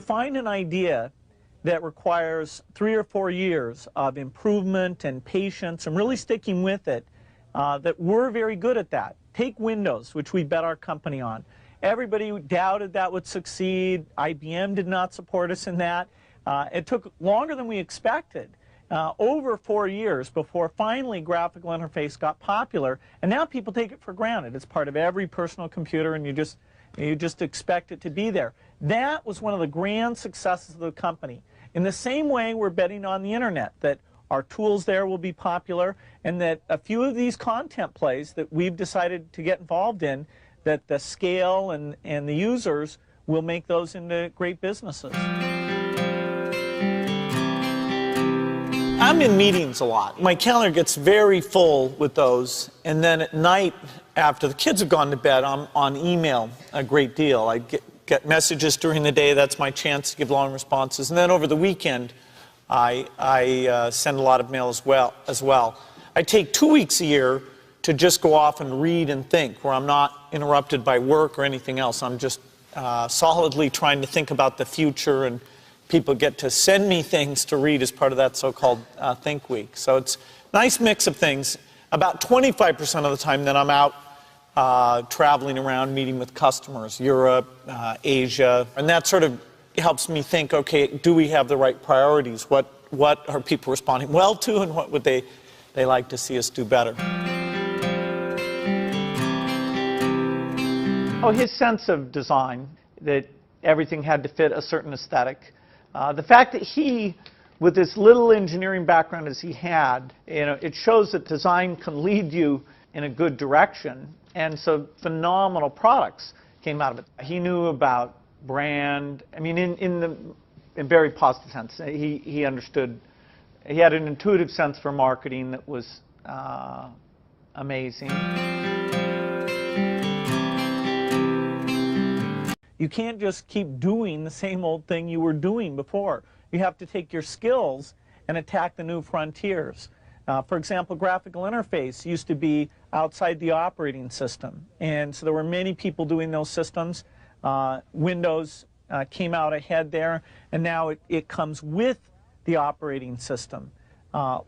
find an idea that requires 3 or 4 years of improvement and patience and really sticking with it, that we're very good at that. Take Windows, which we bet our company on. Everybody doubted that would succeed. IBM did not support us in that. It took longer than we expected, over 4 years before finally graphical interface got popular, and now people take it for granted. It's part of every personal computer, and you just expect it to be there. That was one of the grand successes of the company. In the same way, we're betting on the internet, that our tools there will be popular, and that a few of these content plays that we've decided to get involved in, that the scale and the users will make those into great businesses. I'm in meetings a lot. My calendar gets very full with those, and then at night, after the kids have gone to bed, I'm on email a great deal. I get messages during the day. That's my chance to give long responses. And then over the weekend, I send a lot of mail as well. I take 2 weeks a year to just go off and read and think, where I'm not interrupted by work or anything else. I'm just solidly trying to think about the future, and people get to send me things to read as part of that so-called Think Week. So it's a nice mix of things. About 25% of the time that I'm out traveling around, meeting with customers, Europe, Asia, and that sort of helps me think, okay, do we have the right priorities? What are people responding well to, and what would they like to see us do better? Oh, his sense of design, that everything had to fit a certain aesthetic. The fact that he, with this little engineering background as he had, it shows that design can lead you in a good direction. And so phenomenal products came out of it. He knew about brand, I mean, in very positive sense. He understood, he had an intuitive sense for marketing that was amazing. You can't just keep doing the same old thing you were doing before. You have to take your skills and attack the new frontiers. For example, graphical interface used to be outside the operating system, and so there were many people doing those systems. Windows came out ahead there, and now it comes with the operating system.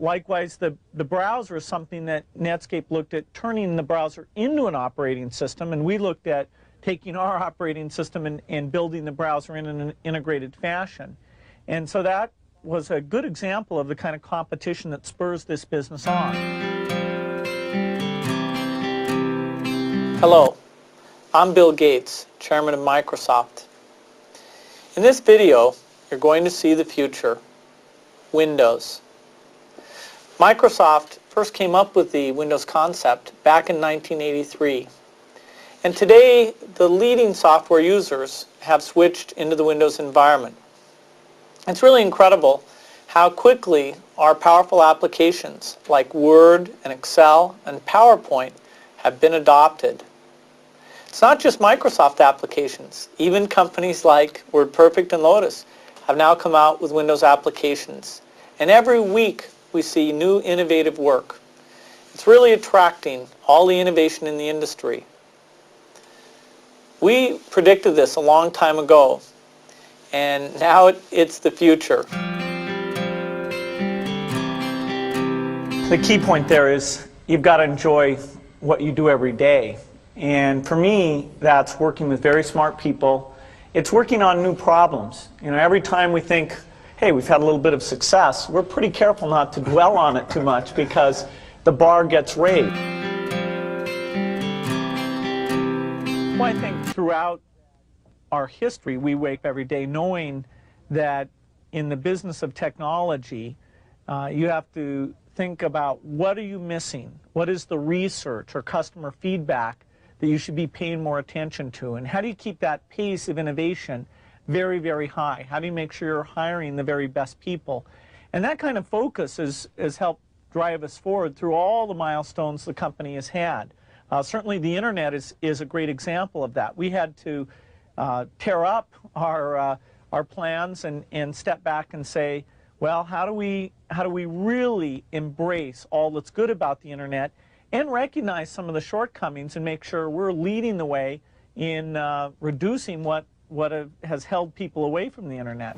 Likewise, the browser is something that Netscape looked at turning the browser into an operating system, and we looked at taking our operating system and building the browser in an integrated fashion. And so that was a good example of the kind of competition that spurs this business on. Hello, I'm Bill Gates, Chairman of Microsoft. In this video, you're going to see the future, Windows. Microsoft first came up with the Windows concept back in 1983. And today, the leading software users have switched into the Windows environment. It's really incredible how quickly our powerful applications like Word and Excel and PowerPoint have been adopted. It's not just Microsoft applications. Even companies like WordPerfect and Lotus have now come out with Windows applications. And every week, we see new innovative work. It's really attracting all the innovation in the industry. We predicted this a long time ago, and now it's the future. The key point there is you've got to enjoy what you do every day. And for me, that's working with very smart people. It's working on new problems. Every time we think, hey, we've had a little bit of success, we're pretty careful not to dwell on it too much because the bar gets raised. Well, I think throughout our history, we wake up every day knowing that in the business of technology, you have to think about what are you missing? What is the research or customer feedback that you should be paying more attention to? And how do you keep that pace of innovation very, very high? How do you make sure you're hiring the very best people? And that kind of focus has helped drive us forward through all the milestones the company has had. Certainly the internet is a great example of that. We had to tear up our plans and step back and say, well, how do we really embrace all that's good about the internet and recognize some of the shortcomings and make sure we're leading the way in reducing what what has held people away from the internet.